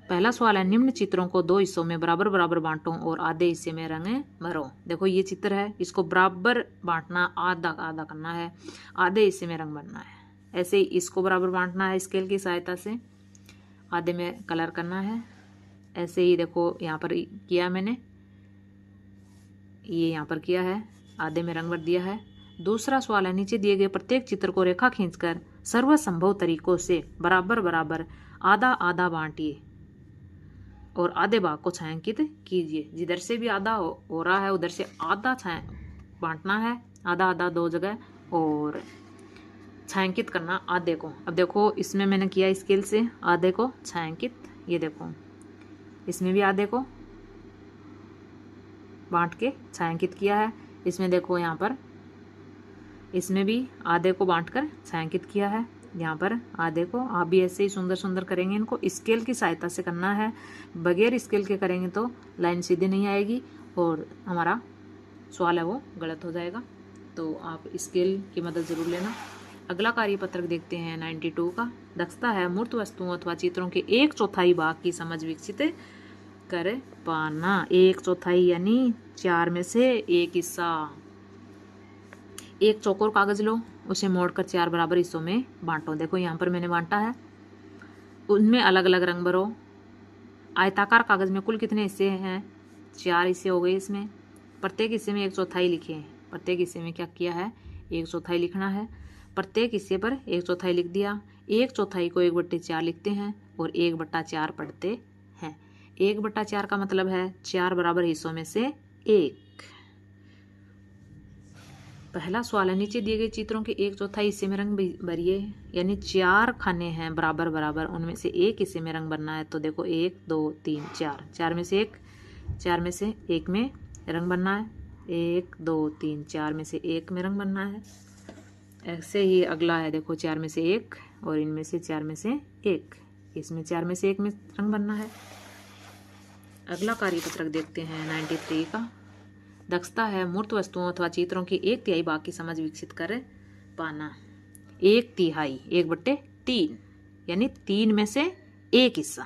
पहला सवाल है, निम्न चित्रों को दो हिस्सों में बराबर बराबर बांटो और आधे हिस्से में रंग भरो। देखो ये चित्र है, इसको बराबर बांटना, आधा आधा करना है, आधे हिस्से में रंग भरना है। ऐसे ही इसको बराबर बांटना है स्केल की सहायता से, आधे में कलर करना है। ऐसे ही देखो यहाँ पर किया मैंने, ये यहाँ पर किया है, आधे में रंग भर दिया है। दूसरा सवाल है, नीचे दिए गए प्रत्येक चित्र को रेखा खींचकर सर्वसंभव तरीकों से बराबर बराबर आधा आधा बांटिए और आधे भाग को छायांकित कीजिए। जिधर से भी आधा हो रहा है उधर से आधा बांटना है, आधा आधा दो जगह, और छायांकित करना आधे को। अब देखो इसमें मैंने किया स्केल से आधे को छायांकित, ये देखो इसमें भी आधे को बांट के छायांकित किया है। इसमें देखो यहाँ पर इसमें भी आधे को बांटकर छायांकित किया है, यहाँ पर आधे को। आप भी ऐसे ही सुंदर सुंदर करेंगे, इनको स्केल की सहायता से करना है। बगैर स्केल के करेंगे तो लाइन सीधी नहीं आएगी और हमारा सवाल है वो गलत हो जाएगा। तो आप स्केल की मदद ज़रूर लेना। अगला कार्यपत्रक देखते हैं 92 का। दक्षता है मूर्त वस्तुओं अथवा चित्रों के 1/4 भाग की समझ विकसित कर पाना। 1/4 यानी 4 में से 1 हिस्सा। एक चौकोर कागज लो, उसे मोड़कर 4 बराबर हिस्सों में बांटो। देखो यहाँ पर मैंने बांटा है, उनमें अलग अलग रंग भरो। आयताकार कागज में कुल कितने हिस्से हैं? 4 हिस्से हो गए। इसमें प्रत्येक हिस्से में 1/4 लिखे। प्रत्येक हिस्से में क्या किया है? 1/4 लिखना है। प्रत्येक हिस्से पर 1/4 लिख दिया। 1/4 को 1/4 लिखते हैं और 1/4 पढ़ते हैं। 1/4 का मतलब है 4 बराबर हिस्सों में से 1। पहला सवाल है, नीचे दिए गए चित्रों के 1/4 हिस्से में रंग भरिए। यानी 4 खाने हैं बराबर बराबर, उनमें से 1 हिस्से में रंग भरना है। तो देखो 1 2 3 4, 4 में से 1 में रंग भरना है। 1 2 3 4 में से 1 में रंग भरना है। ऐसे ही अगला है, देखो 4 में से 1 और इनमें से 4 में से 1, इसमें 4 में से 1 में रंग भरना है। अगला कार्यपत्रक देखते हैं 93 का। दक्षता है मूर्त वस्तुओं अथवा चित्रों की 1/3 भाग की समझ विकसित कर पाना। 1/3 1/3 यानी 3 में से 1 हिस्सा।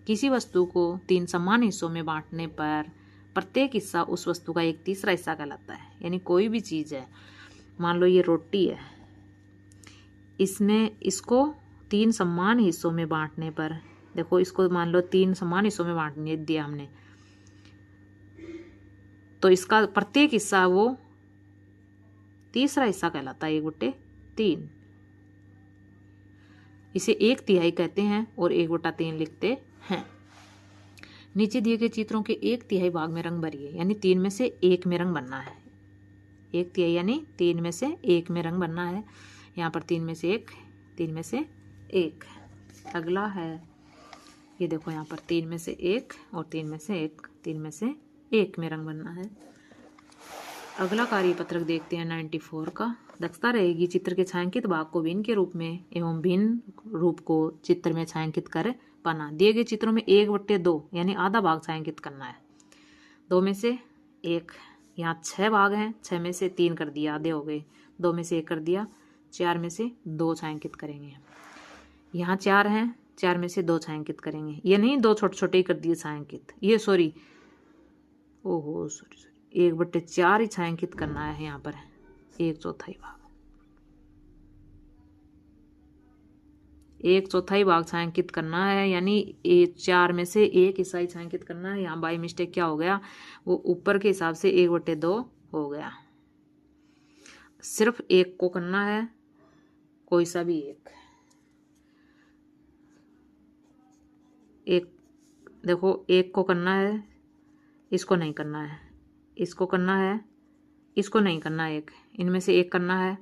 किसी वस्तु को 3 समान हिस्सों में बांटने पर प्रत्येक हिस्सा उस वस्तु का 1/3 हिस्सा कहलाता है। यानी कोई भी चीज़ है, मान लो ये रोटी है, इसमें इसको 3 समान हिस्सों में बांटने पर, देखो इसको मान लो 3 समान हिस्सों में बांटने दिया हमने, तो इसका प्रत्येक हिस्सा वो तीसरा हिस्सा कहलाता है 1/3। इसे 1/3 कहते हैं और 1/3 लिखते हैं। नीचे दिए गए चित्रों के 1/3 भाग में रंग भरिए। यानी 3 में से 1 में रंग भरना है। 1/3 यानी 3 में से 1 में रंग भरना है। यहाँ पर 3 में से 1, 3 में से 1। अगला है, ये देखो यहाँ पर 3 में से 1 और 3 में से 1, 3 में से 1 में रंग भरना है। अगला कार्यपत्रक देखते हैं 94 का। दक्षता रहेगी चित्र के छायांकित भाग को भिन्न के रूप में एवं भिन्न रूप को चित्र में छायांकित कर पाना। दिए गए चित्रों में 1/2 यानी आधा भाग छायांकित करना है। 2 में से 1, यहाँ 6 भाग हैं, 6 में से 3 कर दिया, आधे हो गए। 2 में से 1 कर दिया, 4 में से 2 छायांकित करेंगे। यहाँ 4 हैं, 4 में से 2 छायांकित करेंगे। ये नहीं 2 छोटे छोटे ही कर दिए छायांकित, ये सॉरी, ओहो सॉरी 1/4 ही छायांकित करना है। यहाँ पर 1/4 भाग, 1/4 भाग छायांकित करना है। यानी 4 में से 1 हिस्सा ही छायांकित करना है। यहाँ बाई मिस्टेक क्या हो गया, वो ऊपर के हिसाब से 1/2 हो गया। सिर्फ 1 को करना है, कोई सा भी एक देखो 1 को करना है, इसको नहीं करना है, इसको करना है, इसको नहीं करना है। 1 इनमें से 1 करना है,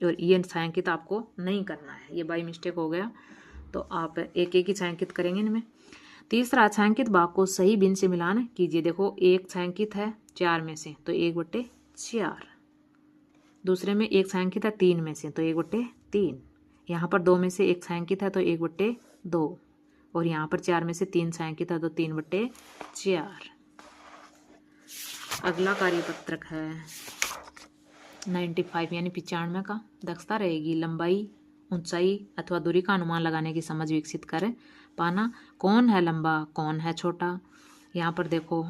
और ये छायांकित आपको नहीं करना है, ये बाई मिस्टेक हो गया। तो आप 1 ही छायांकित करेंगे इनमें। तीसरा, छायांकित भाग को सही भिन्न से मिलान कीजिए। देखो 1 छायांकित है 4 में से, तो 1/4। दूसरे में 1 छायांकित है 3 में से, तो 1/3। यहाँ पर 2 में से 1 छायांकित है तो 1/2, और यहाँ पर 4 में से 3 छायांकित है तो 3/4। अगला कार्यपत्रक है 95 यानी 95 का। दक्षता रहेगी लंबाई, ऊंचाई अथवा दूरी का अनुमान लगाने की समझ विकसित कर पाना कौन है लंबा, कौन है छोटा। यहाँ पर देखो,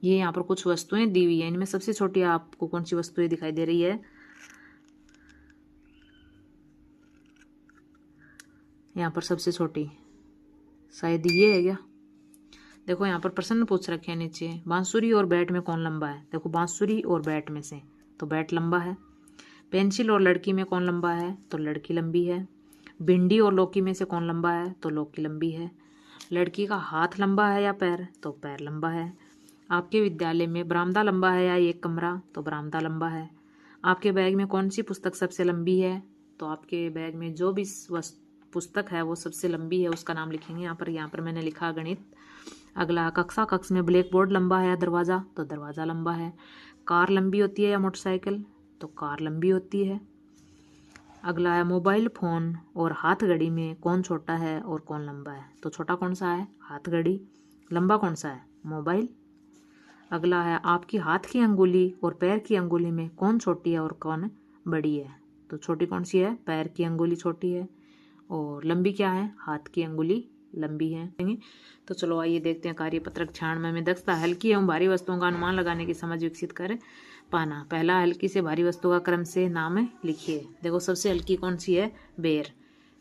ये यहाँ पर कुछ वस्तुएं दी हुई है, इनमें सबसे छोटी आपको कौन सी वस्तुएं दिखाई दे रही है? यहाँ पर सबसे छोटी शायद ये है क्या? देखो यहाँ पर प्रश्न पूछ रखे हैं नीचे, बांसुरी और बैट में कौन लंबा है। देखो बांसुरी और बैट में से तो बैट लंबा है। पेंसिल और लड़की में कौन लंबा है? तो लड़की लंबी है। भिंडी और लौकी में से कौन लंबा है? तो लौकी लंबी है। लड़की का हाथ लंबा है या पैर? तो पैर लंबा है। आपके विद्यालय में बरामदा लंबा है या एक कमरा? तो बरामदा लंबा है। आपके बैग में कौन सी पुस्तक सबसे लंबी है? तो आपके बैग में जो भी पुस्तक है वो सबसे लंबी है, उसका नाम लिखेंगे। यहाँ पर मैंने लिखा गणित। अगला, कक्ष में ब्लैक बोर्ड लंबा है या दरवाज़ा? तो दरवाज़ा लंबा है। कार लंबी होती है या मोटरसाइकिल? तो कार लंबी होती है। अगला है, मोबाइल फ़ोन और हाथ घड़ी में कौन छोटा है और कौन लंबा है? तो छोटा कौन सा है? हाथ घड़ी। लंबा कौन सा है? मोबाइल। अगला है, आपकी हाथ की अंगुली और पैर की अंगुली में कौन छोटी है और कौन बड़ी है? तो छोटी कौन सी है? पैर की अंगुली छोटी है और लंबी क्या है? हाथ की अंगुली लंबी है। तो चलो आइए देखते हैं कार्यपत्रक 96 में दक्षता, हल्की एवं भारी वस्तुओं का अनुमान लगाने की समझ विकसित कर पाना। पहला, हल्की से भारी वस्तु का क्रम से नाम लिखिए। देखो सबसे हल्की कौन सी है? बेर।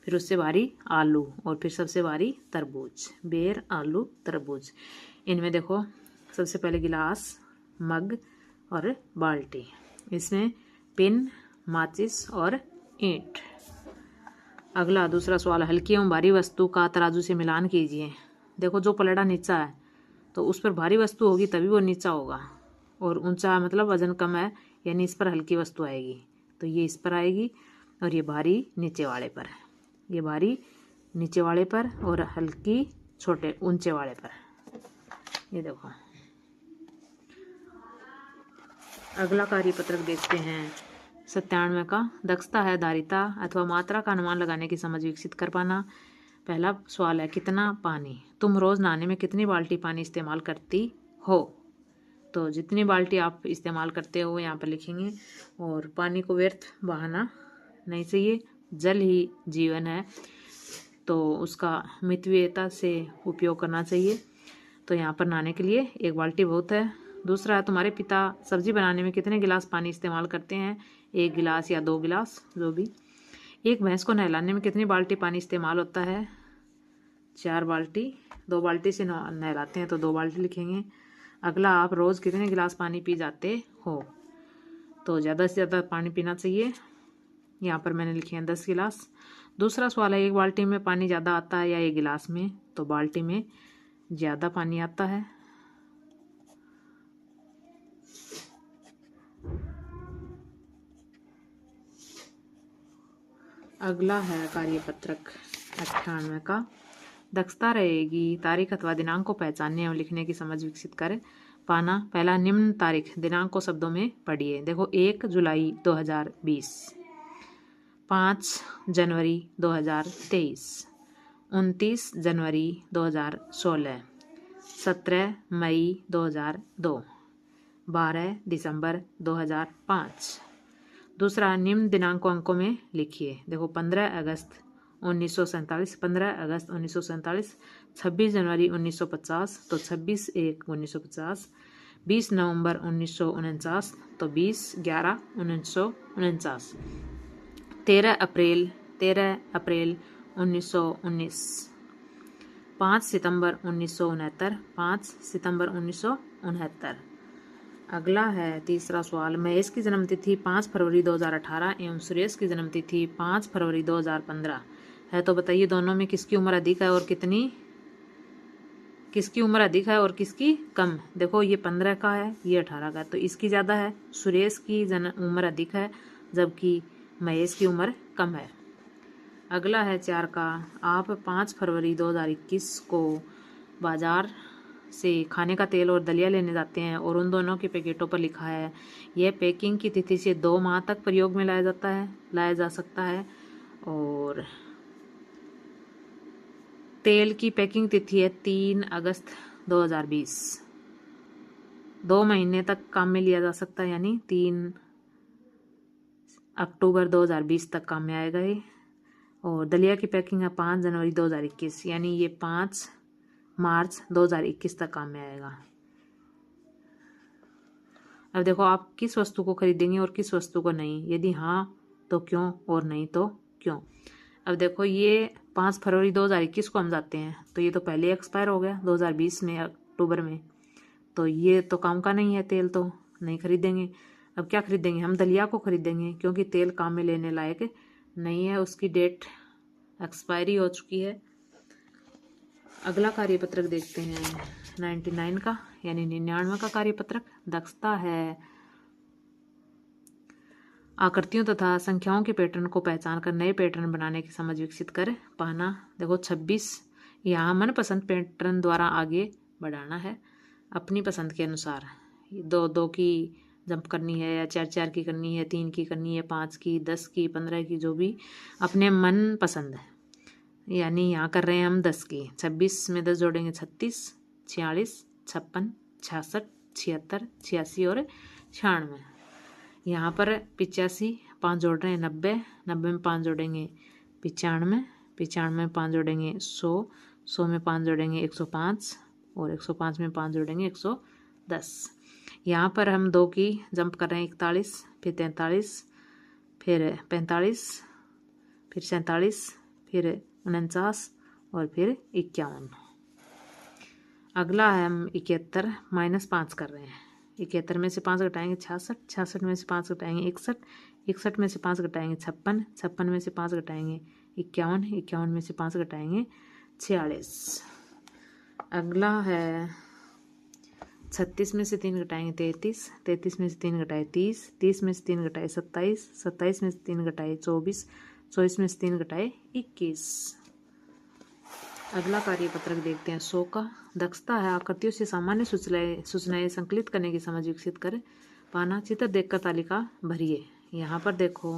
फिर उससे भारी आलू और फिर सबसे भारी तरबूज। बेर, आलू, तरबूज। इनमें देखो सबसे पहले गिलास, मग और बाल्टी। इसमें पिन, माचिस और ईंट। अगला दूसरा सवाल, हल्की एवं भारी वस्तु का तराजू से मिलान कीजिए। देखो जो पलड़ा नीचा है तो उस पर भारी वस्तु होगी तभी वो नीचा होगा, और ऊंचा मतलब वजन कम है यानी इस पर हल्की वस्तु आएगी। तो ये इस पर आएगी और ये भारी नीचे वाले पर। ये भारी नीचे वाले पर और हल्की छोटे ऊंचे वाले पर। ये देखो। अगला कार्यपत्रक देखते हैं 97 का, दक्षता है धारिता अथवा मात्रा का अनुमान लगाने की समझ विकसित कर पाना। पहला सवाल है, कितना पानी, तुम रोज नहाने में कितनी बाल्टी पानी इस्तेमाल करती हो? तो जितनी बाल्टी आप इस्तेमाल करते हो यहाँ पर लिखेंगे। और पानी को व्यर्थ बहाना नहीं चाहिए, जल ही जीवन है तो उसका मितव्ययता से उपयोग करना चाहिए। तो यहाँ पर नहाने के लिए 1 बाल्टी बहुत है। दूसरा है, तुम्हारे पिता सब्जी बनाने में कितने गिलास पानी इस्तेमाल करते हैं? 1 गिलास या 2 गिलास, जो भी। एक भैंस को नहलाने में कितनी बाल्टी पानी इस्तेमाल होता है? 4 बाल्टी। 2 बाल्टी से नहलाते हैं तो 2 बाल्टी लिखेंगे। अगला, आप रोज़ कितने गिलास पानी पी जाते हो? तो ज़्यादा से ज़्यादा पानी पीना चाहिए। यहाँ पर मैंने लिखे हैं 10 गिलास। दूसरा सवाल है, 1 बाल्टी में पानी ज़्यादा आता है या 1 गिलास में? तो बाल्टी में ज़्यादा पानी आता है। अगला है कार्यपत्रक 98 का, दक्षता रहेगी तारीख अथवा दिनांक को पहचानने एवं लिखने की समझ विकसित कर पाना। पहला, निम्न तारीख दिनांक को शब्दों में पढ़िए। देखो 1 जुलाई 2020, 5 जनवरी 2023, 29 जनवरी 2016, 17 मई 2002, 12 दिसंबर 2005। दूसरा, निम्न दिनांक को अंकों में लिखिए। देखो 15 अगस्त 1947, 15 अगस्त 1947, 26 जनवरी 1950 तो 26/1/1950, 20 नवंबर 1949 तो 20/11/1949, 13 अप्रैल 1919, 5 सितंबर 1969, 5 सितंबर 1969। अगला है तीसरा सवाल, महेश की जन्मतिथि 5 फरवरी 2018 एवं सुरेश की जन्मतिथि 5 फरवरी 2015 है। तो बताइए दोनों में किसकी उम्र अधिक है और किसकी उम्र अधिक है और किसकी कम? देखो ये 15 का है, ये 18 का है, तो इसकी ज़्यादा है, सुरेश की उम्र अधिक है जबकि महेश की उम्र कम है। अगला है 4 का, आप 5 फरवरी 2021 को बाजार से खाने का तेल और दलिया लेने जाते हैं और उन दोनों के पैकेटों पर लिखा है यह पैकिंग की तिथि से 2 माह तक प्रयोग में लाया जा सकता है, और तेल की पैकिंग तिथि है 3 अगस्त 2020। 2 महीने तक काम में लिया जा सकता है यानी 3 अक्टूबर 2020 तक काम में आएगा ये। और दलिया की पैकिंग है 5 जनवरी 2021, यानी ये 5 मार्च 2021 तक काम में आएगा। अब देखो आप किस वस्तु को खरीदेंगे और किस वस्तु को नहीं, यदि हाँ तो क्यों और नहीं तो क्यों। अब देखो ये 5 फरवरी 2021 को हम जाते हैं तो ये तो पहले एक्सपायर हो गया 2020 में अक्टूबर में, तो ये तो काम का नहीं है, तेल तो नहीं खरीदेंगे। अब क्या खरीदेंगे, हम दलिया को खरीदेंगे क्योंकि तेल काम में लेने लायक नहीं है, उसकी डेट एक्सपायरी हो चुकी है। अगला कार्यपत्रक देखते हैं 99 का, यानी 99वां का कार्यपत्रक दक्षता है आकृतियों तथा संख्याओं के पैटर्न को पहचान कर नए पैटर्न बनाने की समझ विकसित कर पाना। देखो 26 यहाँ मनपसंद पैटर्न द्वारा आगे बढ़ाना है अपनी पसंद के अनुसार। 2-2 की जंप करनी है या 4-4 की करनी है, 3 की करनी है, 5 की, 10 की, 15 की, जो भी अपने मन पसंद है। यानी यहाँ कर रहे हैं हम 10 की। 26 में 10 जोड़ेंगे 36, 46, 56, 66, 76, 86 और 96। यहाँ पर 85 5 जोड़ रहे हैं 90, 90 में 5 जोड़ेंगे 95, 95 में 5 जोड़ेंगे 100, 100 में 5 जोड़ेंगे 105 और 105 में 5 जोड़ेंगे 110। यहाँ पर हम 2 की जंप कर रहे हैं 41, फिर 43, फिर 45, फिर 47, फिर 49 और फिर 51। अगला है हम 71 -5 कर रहे हैं। 71 में से 5 घटाएंगे 66, 66 में से 5 घटाएंगे 61, 61 में से 5 घटाएंगे 56, 56 में से 5 घटाएंगे 51, 51 में से 5 घटाएंगे 46। अगला है 36 में से 3 घटाएंगे 33, 33 में से 3 घटाए 30, 30 में से 3 घटाए 27, 27 में से 3 घटाए 24, 24 में से 3 घटाए 21। अगला कार्यपत्रक देखते हैं 100 का। दक्षता है आकृतियों से सामान्य सूचनाएं संकलित करने की समझ विकसित कर पाना। चित्र देखकर तालिका भरिए। यहाँ पर देखो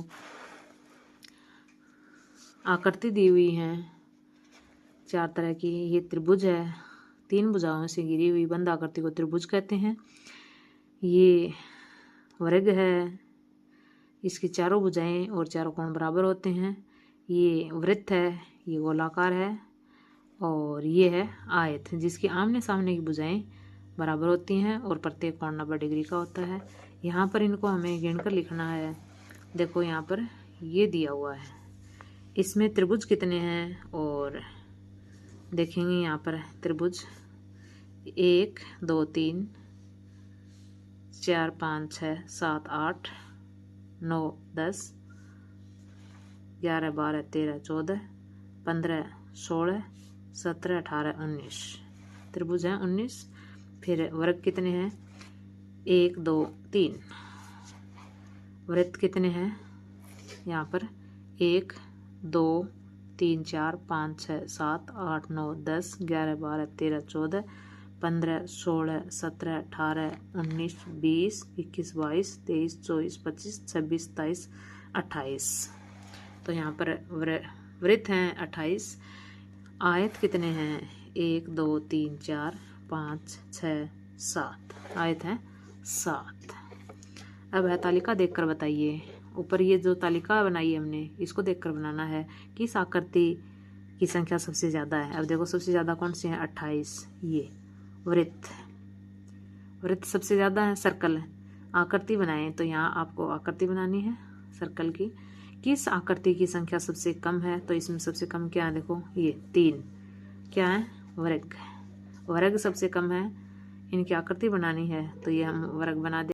आकृति दी हुई है 4 तरह की। ये त्रिभुज है, 3 भुजाओं से घिरी हुई बंद आकृति को त्रिभुज कहते हैं। ये वर्ग है, इसकी चारों भुजाएं और चारों कोण बराबर होते हैं। ये वृत्त है, ये गोलाकार है और ये है आयत, जिसकी आमने सामने की भुजाएं बराबर होती हैं और प्रत्येक कोण 90 डिग्री का होता है। यहाँ पर इनको हमें गिनकर लिखना है। देखो यहाँ पर ये दिया हुआ है, इसमें त्रिभुज कितने हैं और देखेंगे यहाँ पर त्रिभुज 1 2 3 4 5 6 7 8 9 10 11 12 13 14 15 16 17 18 19 त्रिभुज हैं 19। फिर वर्ग कितने हैं 1 2 3। वृत्त कितने हैं यहाँ पर 1 2 3 4 5 6 7 8 9 10 11 12 13 14 15 16 17 18 19 20 21 22 23 24 25 26 27 28। तो यहाँ पर वृत्त हैं 28। आयत कितने हैं 1 2 3 4 5 6 7। आयत हैं 7। अब है तालिका देखकर बताइए। ऊपर ये जो तालिका बनाई है हमने, इसको देखकर बनाना है किस आकृति की संख्या सबसे ज़्यादा है। अब देखो सबसे ज़्यादा कौन सी है 28। ये वृत्त सबसे ज़्यादा है। सर्कल है, आकृति बनाएं तो यहाँ आपको आकृति बनानी है सर्कल की। किस आकृति की संख्या सबसे कम है, तो इसमें सबसे कम क्या है देखो ये 3 क्या है वर्ग सबसे कम है। इनकी आकृति बनानी है तो ये हम वर्ग बना दे।